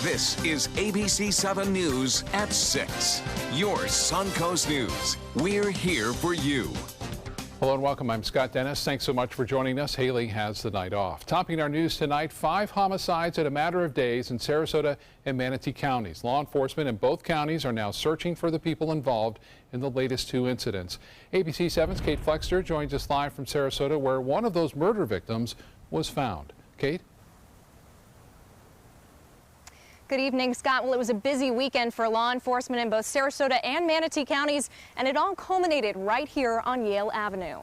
This is ABC7 News at 6. Your Suncoast News. We're here for you. Hello and welcome. I'm Scott Dennis. Thanks so much for joining us. Haley has the night off. Topping our news tonight, 5 homicides in a matter of days in Sarasota and Manatee counties. Law enforcement in both counties are now searching for the people involved in the latest 2 incidents. ABC7's Kate Flexter joins us live from Sarasota, where one of those murder victims was found. Kate? Good evening, Scott. Well, it was a busy weekend for law enforcement in both Sarasota and Manatee counties, and it all culminated right here on Yale Avenue.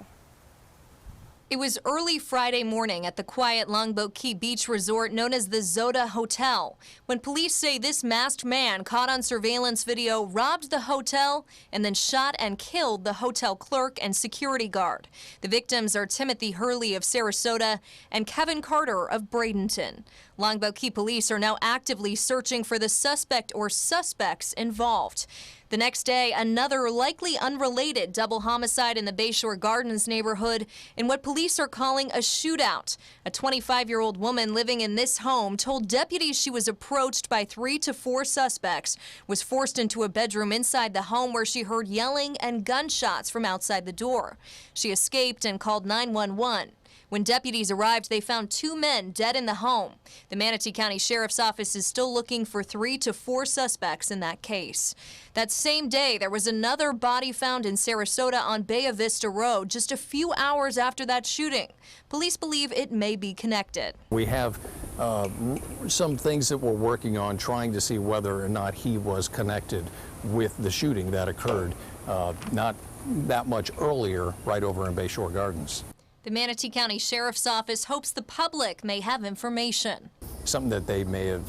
It was early Friday morning at the quiet Longboat Key Beach resort known as the Zoda Hotel, when police say this masked man caught on surveillance video robbed the hotel and then shot and killed the hotel clerk and security guard. The victims are Timothy Hurley of Sarasota and Kevin Carter of Bradenton. Longboat Key police are now actively searching for the suspect or suspects involved. The next day, another likely unrelated double homicide in the Bayshore Gardens neighborhood in what police are calling a shootout. A 25-year-old woman living in this home told deputies she was approached by 3 to 4 suspects, was forced into a bedroom inside the home where she heard yelling and gunshots from outside the door. She escaped and called 911. When deputies arrived, they found 2 men dead in the home. The Manatee County Sheriff's Office is still looking for 3 to 4 suspects in that case. That same day, there was another body found in Sarasota on Bay Vista Road just a few hours after that shooting. Police believe it may be connected. We have some things that we're working on, trying to see whether or not he was connected with the shooting that occurred not that much earlier right over in Bayshore Gardens. The Manatee County Sheriff's Office hopes the public may have information. Something that they may have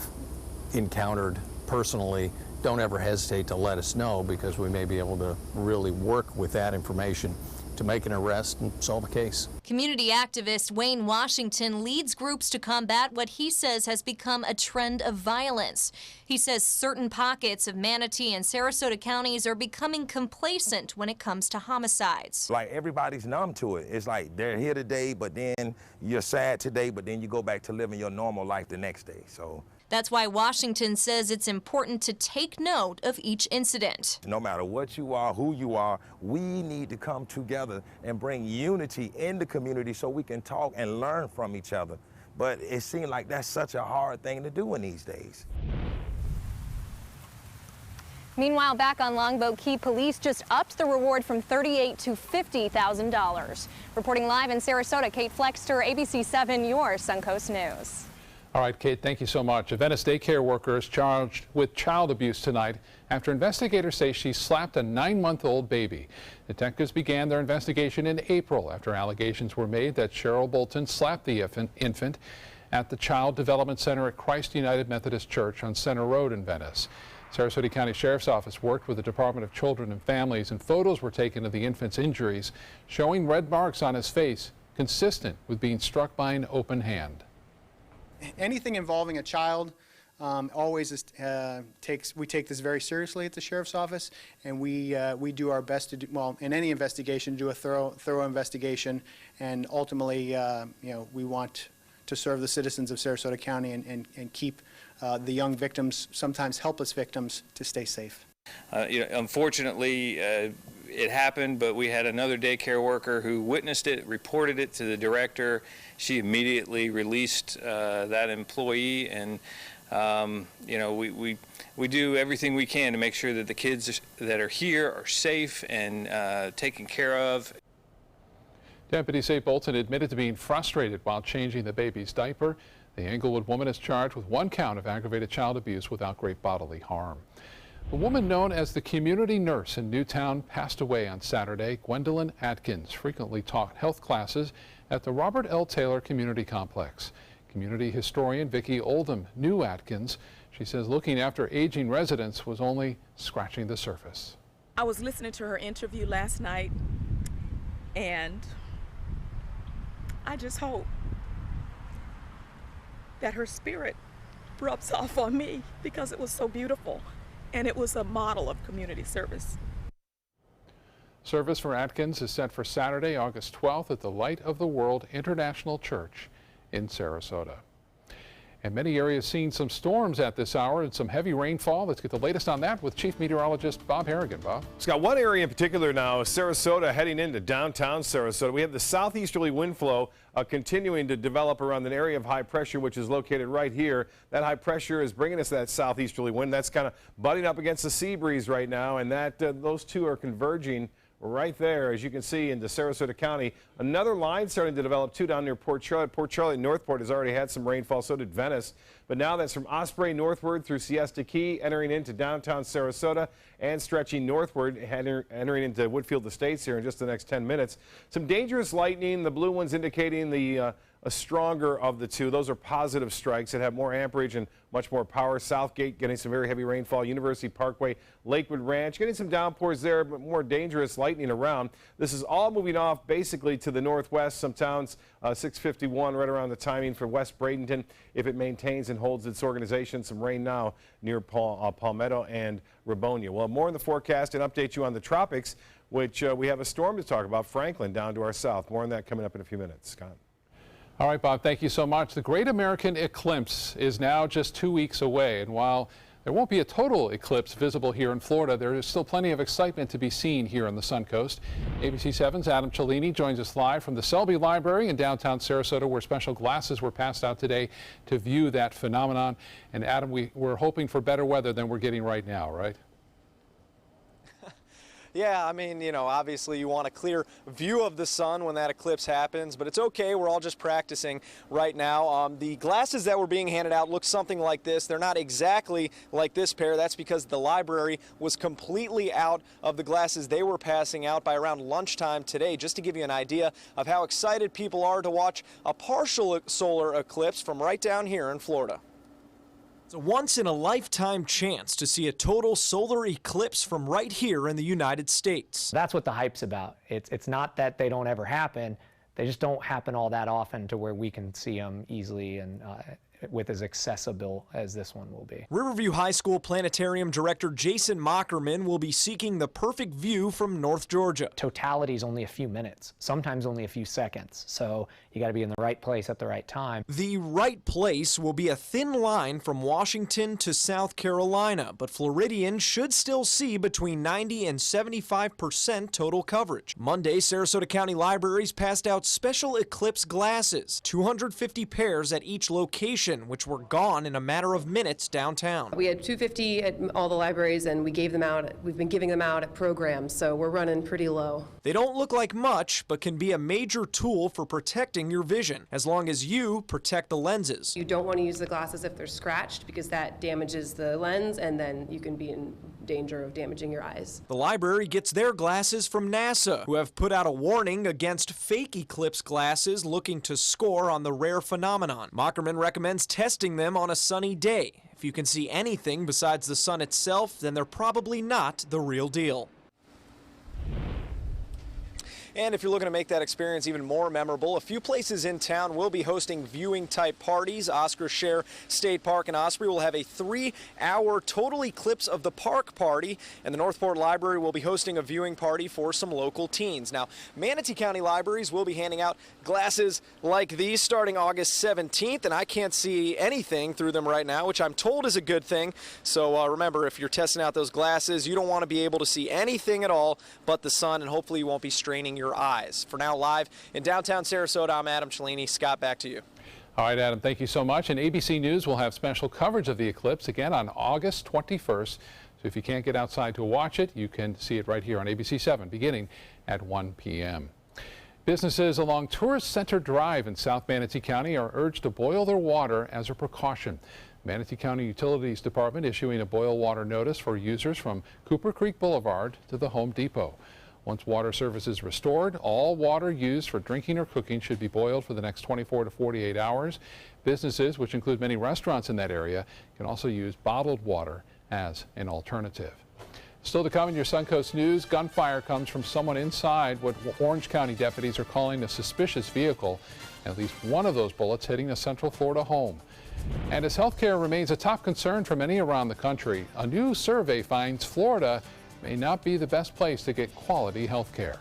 encountered personally, don't ever hesitate to let us know, because we may be able to really work with that information to make an arrest and solve a case. Community activist Wayne Washington leads groups to combat what he says has become a trend of violence. He says certain pockets of Manatee and Sarasota counties are becoming complacent when it comes to homicides. Like, everybody's numb to it. It's like they're here today, but then you're sad today, but then you go back to living your normal life the next day. So that's why Washington says it's important to take note of each incident. no matter what you are, who you are, we need to come together and bring unity in the community so we can talk and learn from each other. But it seems like that's such a hard thing to do in these days. Meanwhile, back on Longboat Key, police just upped the reward from $38,000 to $50,000. Reporting live in Sarasota, Kate Flexter, ABC7, your Suncoast News. All right, Kate, thank you so much. A Venice daycare worker is charged with child abuse tonight after investigators say she slapped a 9-month-old baby. Detectives began their investigation in April after allegations were made that Cheryl Bolton slapped the infant at the Child Development Center at Christ United Methodist Church on Center Road in Venice. Sarasota County Sheriff's Office worked with the Department of Children and Families, and photos were taken of the infant's injuries, showing red marks on his face consistent with being struck by an open hand. Anything involving a child always we take this very seriously at the Sheriff's Office, and we do our best to do, well, in any investigation, do a thorough investigation, and ultimately, we want to serve the citizens of Sarasota County and keep the young victims, sometimes helpless victims, to stay safe. Unfortunately, it happened, but we had another daycare worker who witnessed it, reported it to the director. She immediately released that employee, and we do everything we can to make sure that the kids that are here are safe and taken care of. Deputies say Bolton admitted to being frustrated while changing the baby's diaper. The Englewood woman is charged with 1 count of aggravated child abuse without great bodily harm. A woman known as the community nurse in Newtown passed away on Saturday. Gwendolyn Atkins frequently taught health classes at the Robert L. Taylor Community Complex. Community historian Vicki Oldham knew Atkins. She says looking after aging residents was only scratching the surface. I was listening to her interview last night, and I just hope that her spirit rubs off on me, because it was so beautiful. And it was a model of community service. Service for Atkins is set for Saturday, August 12th at the Light of the World International Church in Sarasota. And many areas seeing some storms at this hour and some heavy rainfall. Let's get the latest on that with Chief Meteorologist Bob Harrigan. Bob? Scott, one area in particular now is Sarasota, heading into downtown Sarasota. We have the southeasterly wind flow continuing to develop around an area of high pressure, which is located right here. That high pressure is bringing us that southeasterly wind. That's kind of butting up against the sea breeze right now, and those two are converging right there, as you can see, into Sarasota County. Another line starting to develop too down near Port Charlotte. Port Charlotte Northport has already had some rainfall, so did Venice. But now that's from Osprey northward through Siesta Key, entering into downtown Sarasota and stretching northward, entering into Woodfield Estates here in just the next 10 minutes. Some dangerous lightning, the blue ones indicating a stronger of the two. Those are positive strikes that have more amperage and much more power. Southgate getting some very heavy rainfall. University Parkway, Lakewood Ranch getting some downpours there, but more dangerous lightning around. This is all moving off basically to the northwest. Some towns 6:51 right around the timing for West Bradenton if it maintains and holds its organization. Some rain now near Palmetto and Rabonia. Well, more in the forecast and update you on the tropics, which we have a storm to talk about. Franklin down to our south. More on that coming up in a few minutes. Scott. All right, Bob, thank you so much. The Great American Eclipse is now just 2 weeks away, and while there won't be a total eclipse visible here in Florida, there is still plenty of excitement to be seen here on the Suncoast. ABC7's Adam Cellini joins us live from the Selby Library in downtown Sarasota, where special glasses were passed out today to view that phenomenon. And Adam, we're hoping for better weather than we're getting right now, right? Yeah, I mean, you know, obviously you want a clear view of the sun when that eclipse happens, but it's okay. We're all just practicing right now. The glasses that were being handed out look something like this. They're not exactly like this pair. That's because the library was completely out of the glasses they were passing out by around lunchtime today, just to give you an idea of how excited people are to watch a partial solar eclipse from right down here in Florida. It's a once-in-a-lifetime chance to see a total solar eclipse from right here in the United States. That's what the hype's about. It's not that they don't ever happen. They just don't happen all that often to where we can see them easily and with as accessible as this one will be. Riverview High School Planetarium Director Jason Mockerman will be seeking the perfect view from North Georgia. Totality is only a few minutes, sometimes only a few seconds, so you got to be in the right place at the right time. The right place will be a thin line from Washington to South Carolina, but Floridians should still see between 90 and 75% total coverage. Monday, Sarasota County Libraries passed out special eclipse glasses, 250 pairs at each location, which were gone in a matter of minutes downtown. We had 250 at all the libraries, and we gave them out. We've been giving them out at programs, so we're running pretty low. They don't look like much, but can be a major tool for protecting your vision, as long as you protect the lenses. You don't want to use the glasses if they're scratched, because that damages the lens, and then you can be in danger of damaging your eyes. The library gets their glasses from NASA, who have put out a warning against fake eclipse glasses looking to score on the rare phenomenon. Mockerman recommends testing them on a sunny day. If you can see anything besides the sun itself, then they're probably not the real deal. And if you're looking to make that experience even more memorable, a few places in town will be hosting viewing-type parties. Oscar Share State Park in Osprey will have a 3-hour total eclipse of the park party, and the Northport Library will be hosting a viewing party for some local teens. Now, Manatee County Libraries will be handing out glasses like these starting August 17th, and I can't see anything through them right now, which I'm told is a good thing. So remember, if you're testing out those glasses, you don't want to be able to see anything at all but the sun, and hopefully you won't be straining your eyes. For now, live in downtown Sarasota, I'm Adam Cellini. Scott, back to you. All right, Adam, thank you so much. And ABC News will have special coverage of the eclipse again on August 21st. So if you can't get outside to watch it, you can see it right here on ABC7 beginning at 1 p.m. Businesses along Tourist Center Drive in South Manatee County are urged to boil their water as a precaution. Manatee County Utilities Department issuing a boil water notice for users from Cooper Creek Boulevard to the Home Depot. Once water service is restored, all water used for drinking or cooking should be boiled for the next 24 to 48 hours. Businesses, which include many restaurants in that area, can also use bottled water as an alternative. Still to come in your Suncoast News, gunfire comes from someone inside what Orange County deputies are calling a suspicious vehicle. At least one of those bullets hitting a Central Florida home. And as healthcare remains a top concern for many around the country, a new survey finds Florida may not be the best place to get quality health care.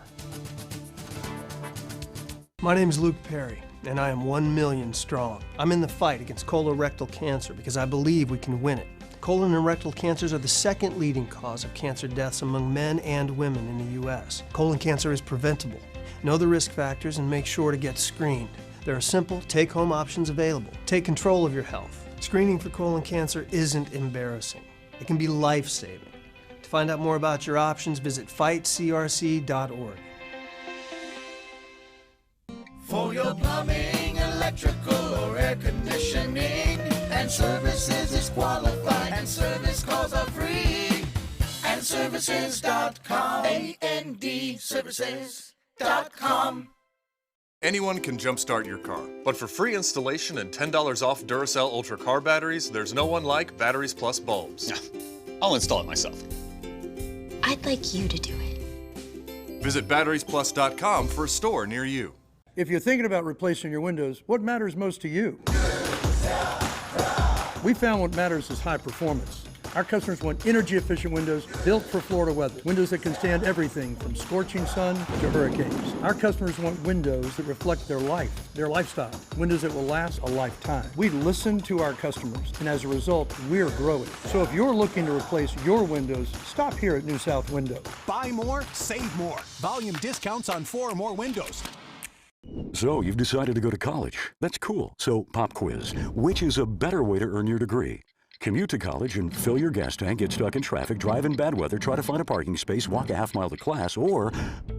My name is Luke Perry. and I am 1 million strong. I'm in the fight against colorectal cancer because I believe we can win it. Colon and rectal cancers are the second leading cause of cancer deaths among men and women in the U.S. Colon cancer is preventable. Know the risk factors and make sure to get screened. There are simple, take-home options available. Take control of your health. Screening for colon cancer isn't embarrassing. It can be life-saving. To find out more about your options, visit fightcrc.org. For your plumbing, electrical, or air conditioning, and services is qualified, and service calls are free. And services.com, A-N-D, services.com. Anyone can jumpstart your car, but for free installation and $10 off Duracell Ultra car batteries, there's no one like Batteries Plus bulbs. I'll install it myself. I'd like you to do it. Visit batteriesplus.com for a store near you. If you're thinking about replacing your windows, what matters most to you? We found what matters is high performance. Our customers want energy-efficient windows built for Florida weather. Windows that can stand everything from scorching sun to hurricanes. Our customers want windows that reflect their life, their lifestyle. Windows that will last a lifetime. We listen to our customers, and as a result, we're growing. So if you're looking to replace your windows, stop here at New South Window. Buy more, save more. Volume discounts on 4 or more windows. So you've decided to go to college. That's cool. So pop quiz. Which is a better way to earn your degree? Commute to college and fill your gas tank, get stuck in traffic, drive in bad weather, try to find a parking space, walk a half-mile to class, or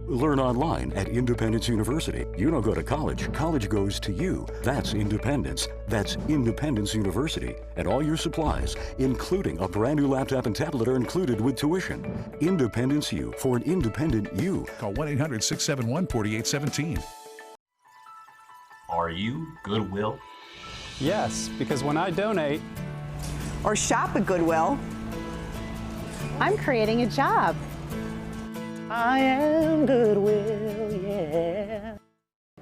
learn online at Independence University. You don't go to college. College goes to you. That's independence. That's Independence University. And all your supplies, including a brand new laptop and tablet, are included with tuition. Independence U for an independent you. Call 1-800-671-4817. Are you Goodwill? Yes, because when I donate or shop at Goodwill, I'm creating a job. I am Goodwill, yeah.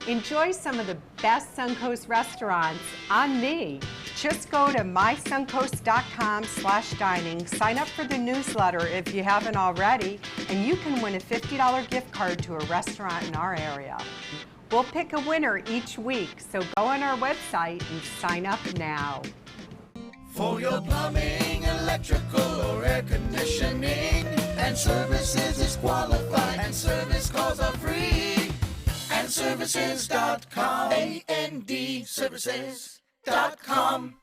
Enjoy some of the best Suncoast restaurants on me. Just go to mysuncoast.com/dining, sign up for the newsletter if you haven't already, and you can win a $50 gift card to a restaurant in our area. We'll pick a winner each week, so go on our website and sign up now. For your plumbing, electrical, or air conditioning, and services is qualified, and service calls are free. And services.com, A-N-D, services.com.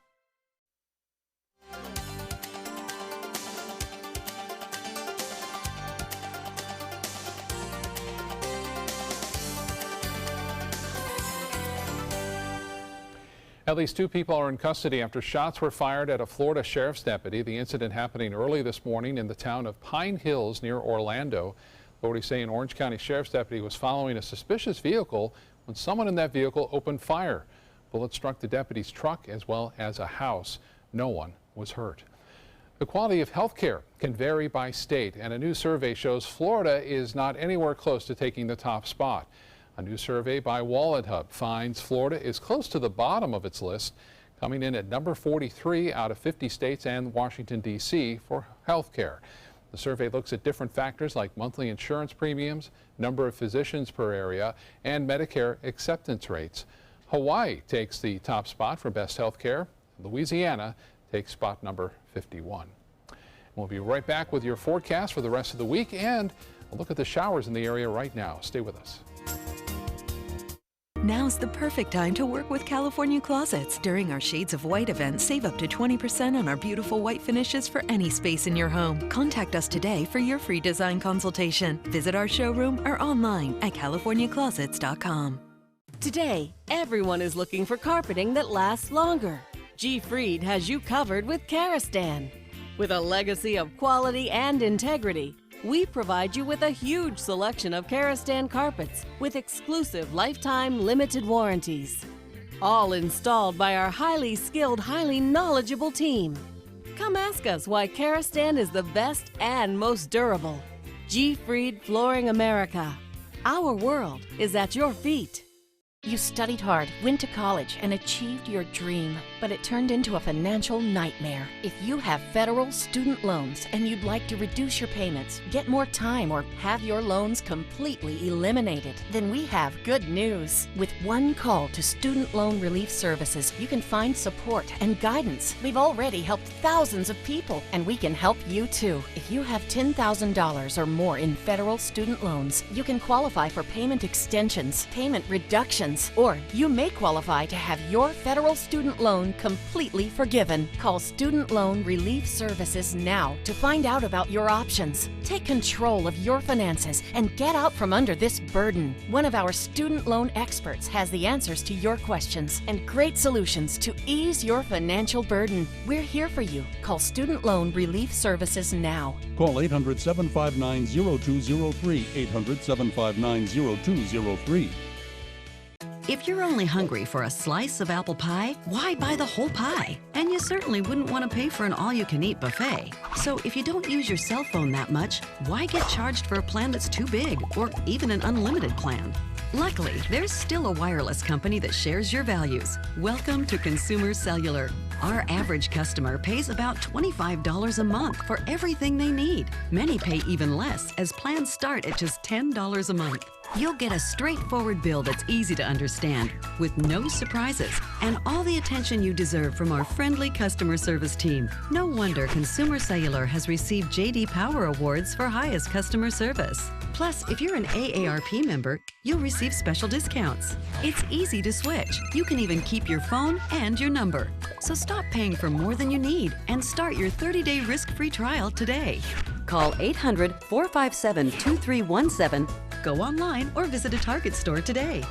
At least 2 people are in custody after shots were fired at a Florida sheriff's deputy. The incident happening early this morning in the town of Pine Hills near Orlando. Authorities say an Orange County sheriff's deputy was following a suspicious vehicle when someone in that vehicle opened fire. Bullets struck the deputy's truck as well as a house. No one was hurt. The quality of health care can vary by state, and a new survey shows Florida is not anywhere close to taking the top spot. A new survey by Wallet Hub finds Florida is close to the bottom of its list, coming in at number 43 out of 50 states and Washington, D.C. for health care. The survey looks at different factors like monthly insurance premiums, number of physicians per area, and Medicare acceptance rates. Hawaii takes the top spot for best health care. Louisiana takes spot number 51. We'll be right back with your forecast for the rest of the week and a look at the showers in the area right now. Stay with us. Now's the perfect time to work with California Closets. During our Shades of White event, save up to 20% on our beautiful white finishes for any space in your home. Contact us today for your free design consultation. Visit our showroom or online at californiaclosets.com. Today, everyone is looking for carpeting that lasts longer. G. Fried has you covered with Karastan. With a legacy of quality and integrity, we provide you with a huge selection of Karastan carpets with exclusive lifetime limited warranties. All installed by our highly skilled, highly knowledgeable team. Come ask us why Karastan is the best and most durable. G. Fried Flooring America. Our world is at your feet. You studied hard, went to college, and achieved your dream. But but it turned into a financial nightmare. If you have federal student loans and you'd like to reduce your payments, get more time, or have your loans completely eliminated, then we have good news. With one call to Student Loan Relief Services, you can find support and guidance. We've already helped thousands of people, and we can help you too. If you have $10,000 or more in federal student loans, you can qualify for payment extensions, payment reductions, or you may qualify to have your federal student loan completely forgiven. Call Student Loan Relief Services now to find out about your options. Take control of your finances and get out from under this burden. One of our student loan experts has the answers to your questions and great solutions to ease your financial burden. We're here for you. Call Student Loan Relief Services now. Call 800-759-0203, 800-759-0203. If you're only hungry for a slice of apple pie, why buy the whole pie? And you certainly wouldn't want to pay for an all-you-can-eat buffet. So if you don't use your cell phone that much, why get charged for a plan that's too big, or even an unlimited plan? Luckily, there's still a wireless company that shares your values. Welcome to Consumer Cellular. Our average customer pays about $25 a month for everything they need. Many pay even less, as plans start at just $10 a month. You'll get a straightforward bill that's easy to understand, with no surprises, and all the attention you deserve from our friendly customer service team. No wonder Consumer Cellular has received J.D. Power Awards for highest customer service. Plus, if you're an AARP member, you'll receive special discounts. It's easy to switch. You can even keep your phone and your number. So stop paying for more than you need and start your 30-day risk-free trial today. Call 800-457-2317. Go online or visit a Target store today.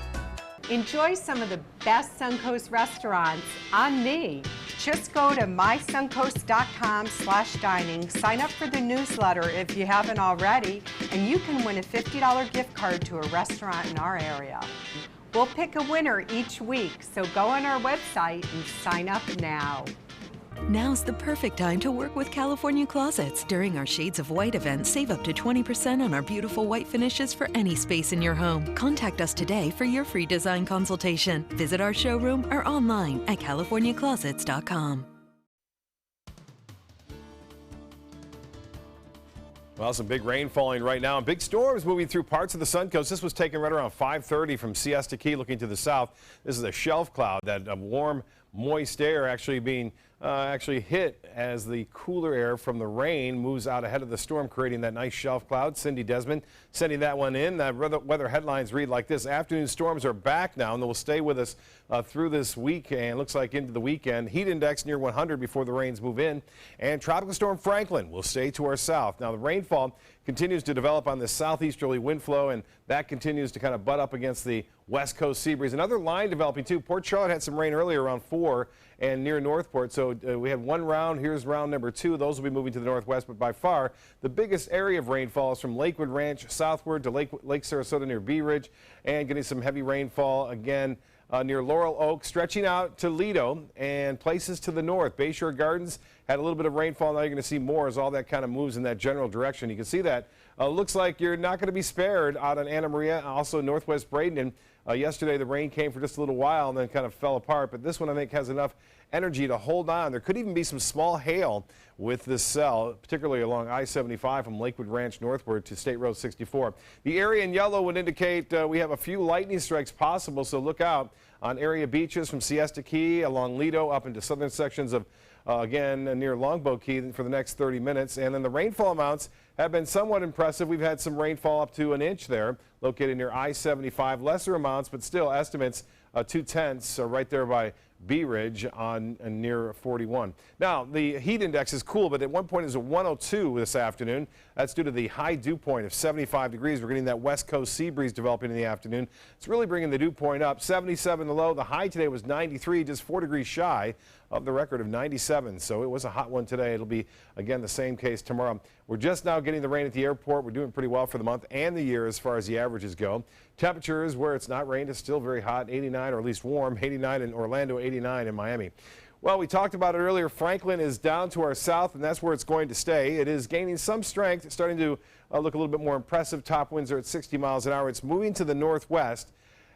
Enjoy some of the best Suncoast restaurants on me. Just go to mysuncoast.com/dining, sign up for the newsletter if you haven't already, and you can win a $50 gift card to a restaurant in our area. We'll pick a winner each week, so go on our website and sign up now. Now's the perfect time to work with California Closets. During our Shades of White event, save up to 20% on our beautiful white finishes for any space in your home. Contact us today for your free design consultation. Visit our showroom or online at californiaclosets.com. Well, some big rain falling right now and big storms moving through parts of the Suncoast. This was taken right around 5:30 from Siesta Key looking to the south. This is a shelf cloud, that warm, moist air actually being hit as the cooler air from the rain moves out ahead of the storm, creating that nice shelf cloud. Cindy Desmond sending that one in. The weather headlines read like this: afternoon storms are back now, and they will stay with us through this weekend. Looks like into the weekend. Heat index near 100 before the rains move in. And Tropical Storm Franklin will stay to our south. Now the rainfall continues to develop on this southeasterly wind flow, and that continues to kind of butt up against the west coast sea breeze. Another line developing too. Port Charlotte had some rain earlier around 4 and near Northport. So we had one round. Here's round number 2. Those will be moving to the northwest, but by far the biggest area of rainfall is from Lakewood Ranch southward to Lake Sarasota near Bee Ridge, and getting some heavy rainfall again near Laurel Oak, stretching out to Lido and places to the north. Bayshore Gardens had a little bit of rainfall. Now you're going to see more as all that kind of moves in that general direction. You can see that. Looks like you're not going to be spared out on Anna Maria, also northwest Bradenton. Yesterday the rain came for just a little while and then kind of fell apart, but this one I think has enough energy to hold on. There could even be some small hail with this cell, particularly along I-75 from Lakewood Ranch northward to State Road 64. The area in yellow would indicate we have a few lightning strikes possible, so look out on area beaches from Siesta Key along Lido up into southern sections of again near Longboat Key for the next 30 minutes. And then the rainfall amounts have been somewhat impressive. We've had some rainfall up to an inch there, located near I-75. Lesser amounts, but still estimates 2/10 right there by Bee Ridge on near 41. Now, the heat index is cool, but at one point it was at 102 this afternoon. That's due to the high dew point of 75 degrees. We're getting that west coast sea breeze developing in the afternoon. It's really bringing the dew point up. 77 the low. The high today was 93, just 4 degrees shy of the record of 97. So it was a hot one today. It'll be, again, the same case tomorrow. We're just now getting the rain at the airport. We're doing pretty well for the month and the year as far as the averages go. Temperatures where it's not rained is still very hot, 89 or at least warm, 89 in Orlando, 89 in Miami. Well, we talked about it earlier. Franklin is down to our south, and that's where it's going to stay. It is gaining some strength. It's starting to look a little bit more impressive. Top winds are at 60 miles an hour. It's moving to the northwest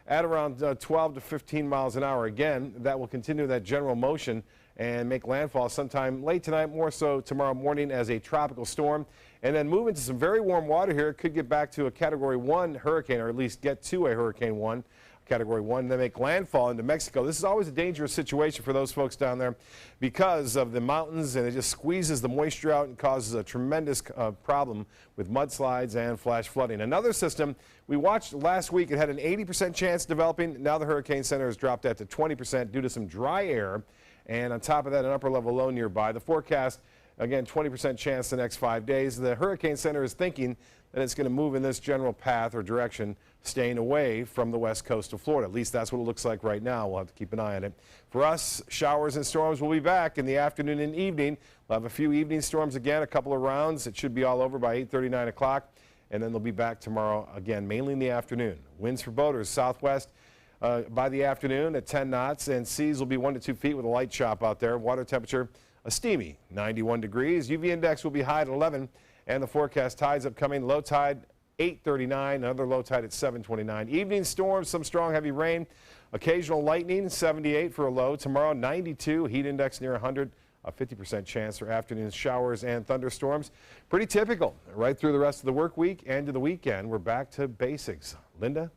at around 12 to 15 miles an hour. Again, that will continue that general motion and make landfall sometime late tonight, more so tomorrow morning as a tropical storm, and then move into some very warm water here. It could get back to a Category 1 hurricane, or at least get to a Hurricane 1. Category 1, and then make landfall into Mexico. This is always a dangerous situation for those folks down there because of the mountains, and it just squeezes the moisture out and causes a tremendous problem with mudslides and flash flooding. Another system we watched last week, it had an 80% chance developing. Now the Hurricane Center has dropped that to 20% due to some dry air, and on top of that, an upper level low nearby. The forecast, again, 20% chance the next 5 days. The Hurricane Center is thinking that it's going to move in this general path or direction, staying away from the west coast of Florida. At least that's what it looks like right now. We'll have to keep an eye on it. For us, showers and storms will be back in the afternoon and evening. We'll have a few evening storms again, a couple of rounds. It should be all over by 8:30, 9 o'clock, and then they'll be back tomorrow again, mainly in the afternoon. Winds for boaters, southwest by the afternoon at 10 knots, and seas will be 1 to 2 feet with a light chop out there. Water temperature, a steamy 91 degrees. UV index will be high at 11. And the forecast tides upcoming, low tide 8:39, another low tide at 7:29. Evening storms, some strong heavy rain, occasional lightning, 78 for a low. Tomorrow 92, heat index near 100, a 50% chance for afternoon showers and thunderstorms. Pretty typical right through the rest of the work week and to the weekend. We're back to basics. Linda?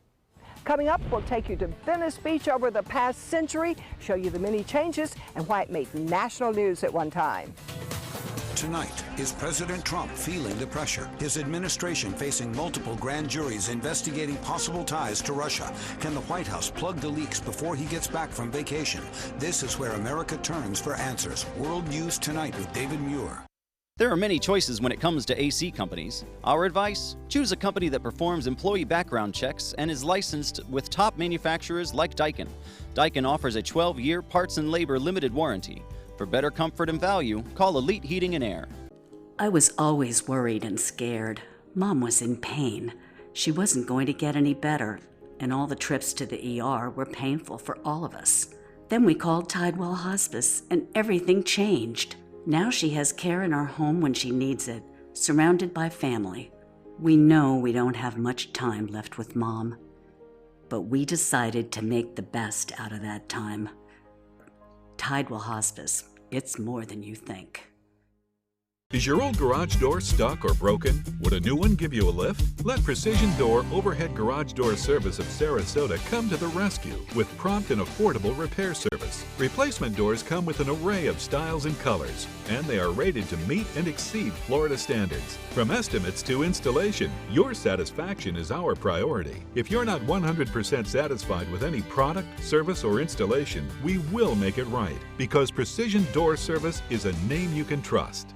Coming up, we'll take you to Venice Beach over the past century, show you the many changes and why it made national news at one time. Tonight, is President Trump feeling the pressure? His administration facing multiple grand juries investigating possible ties to Russia. Can the White House plug the leaks before he gets back from vacation? This is where America turns for answers. World News Tonight with David Muir. There are many choices when it comes to AC companies. Our advice? Choose a company that performs employee background checks and is licensed with top manufacturers like Daikin. Daikin offers a 12-year parts and labor limited warranty. For better comfort and value, call Elite Heating and Air. I was always worried and scared. Mom was in pain. She wasn't going to get any better, and all the trips to the ER were painful for all of us. Then we called Tidewell Hospice, and everything changed. Now she has care in our home when she needs it, surrounded by family. We know we don't have much time left with Mom, but we decided to make the best out of that time. Tidewell Hospice, it's more than you think. Is your old garage door stuck or broken? Would a new one give you a lift? Let Precision Door Overhead Garage Door Service of Sarasota come to the rescue with prompt and affordable repair service. Replacement doors come with an array of styles and colors, and they are rated to meet and exceed Florida standards. From estimates to installation, your satisfaction is our priority. If you're not 100% satisfied with any product, service, or installation, we will make it right, because Precision Door Service is a name you can trust.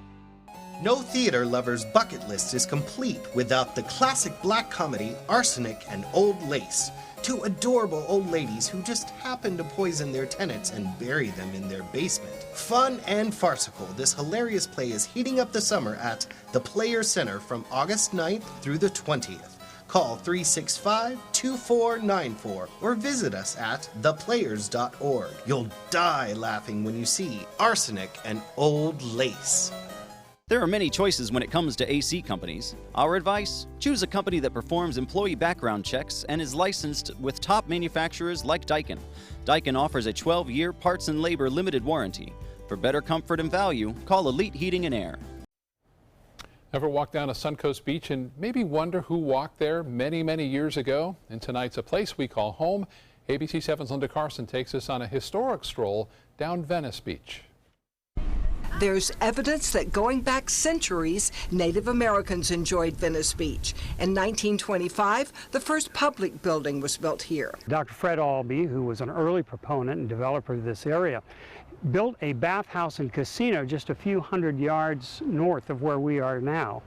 No theater lover's bucket list is complete without the classic black comedy Arsenic and Old Lace. Two adorable old ladies who just happen to poison their tenants and bury them in their basement. Fun and farcical, this hilarious play is heating up the summer at the Players Center from August 9th through the 20th. Call 365-2494 or visit us at theplayers.org. You'll die laughing when you see Arsenic and Old Lace. There are many choices when it comes to AC companies. Our advice? Choose a company that performs employee background checks and is licensed with top manufacturers like Daikin. Daikin offers a 12-year parts and labor limited warranty. For better comfort and value, call Elite Heating and Air. Ever walk down a Suncoast beach and maybe wonder who walked there many, many years ago? In tonight's A Place We Call Home, ABC7's Linda Carson takes us on a historic stroll down Venice Beach. There's evidence that going back centuries, Native Americans enjoyed Venice Beach. In 1925, the first public building was built here. Dr. Fred Albee, who was an early proponent and developer of this area, built a bathhouse and casino just a few hundred yards north of where we are now.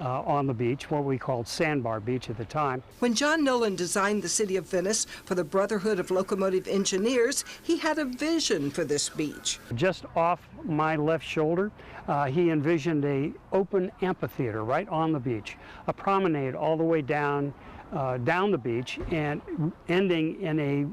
On the beach, what we called Sandbar Beach at the time. When John Nolan designed the city of Venice for the Brotherhood of Locomotive Engineers, he had a vision for this beach. Just off my left shoulder, he envisioned an open amphitheater right on the beach, a promenade all the way down the beach and ending in a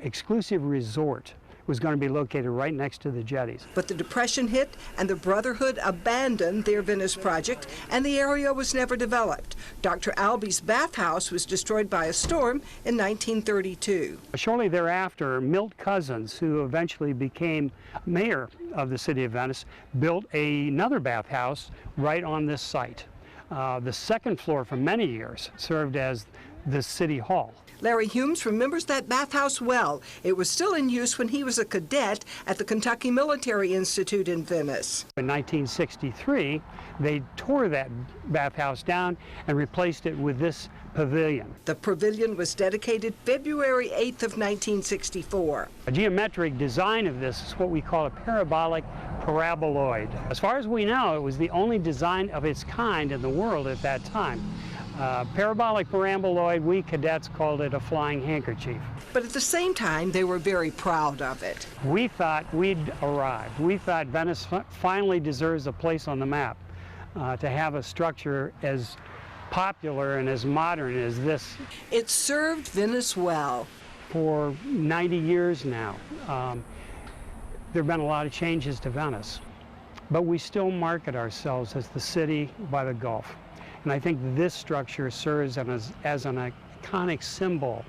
exclusive resort was going to be located right next to the jetties. But the Depression hit and the Brotherhood abandoned their Venice project and the area was never developed. Dr. Albee's bathhouse was destroyed by a storm in 1932. Shortly thereafter, Milt Cousins, who eventually became mayor of the city of Venice, built another bathhouse right on this site. The second floor for many years served as the city hall. Larry Humes remembers that bathhouse well. It was still in use when he was a cadet at the Kentucky Military Institute in Venice. In 1963, they tore that bathhouse down and replaced it with this pavilion. The pavilion was dedicated February 8th of 1964. A geometric design of this is what we call a parabolic paraboloid. As far as we know, it was the only design of its kind in the world at that time. Parabolic paraboloid, we cadets called it a flying handkerchief. But at the same time, they were very proud of it. We thought we'd arrived. We thought Venice finally deserves a place on the map to have a structure as popular and as modern as this. It served Venice well. For 90 years now. There have been a lot of changes to Venice, but we still market ourselves as the city by the Gulf. And I think this structure serves as an iconic symbol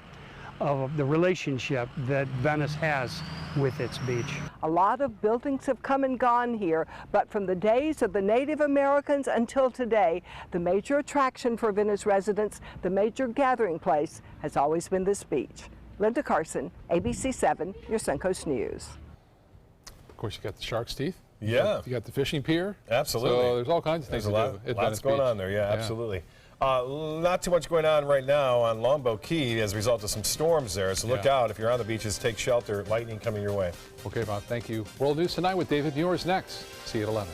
of the relationship that Venice has with its beach. A lot of buildings have come and gone here, but from the days of the Native Americans until today, the major attraction for Venice residents, the major gathering place, has always been this beach. Linda Carson, ABC7, your Suncoast News. Of course, you got the shark's teeth. Yeah. You got the fishing pier. Absolutely. So there's all kinds of things to do. Lots going on there, yeah, absolutely. Not too much going on right now on Longboat Key as a result of some storms there, so look out. If you're on the beaches, take shelter. Lightning coming your way. Okay, Bob, thank you. World News Tonight with David Muir is next. See you at 11.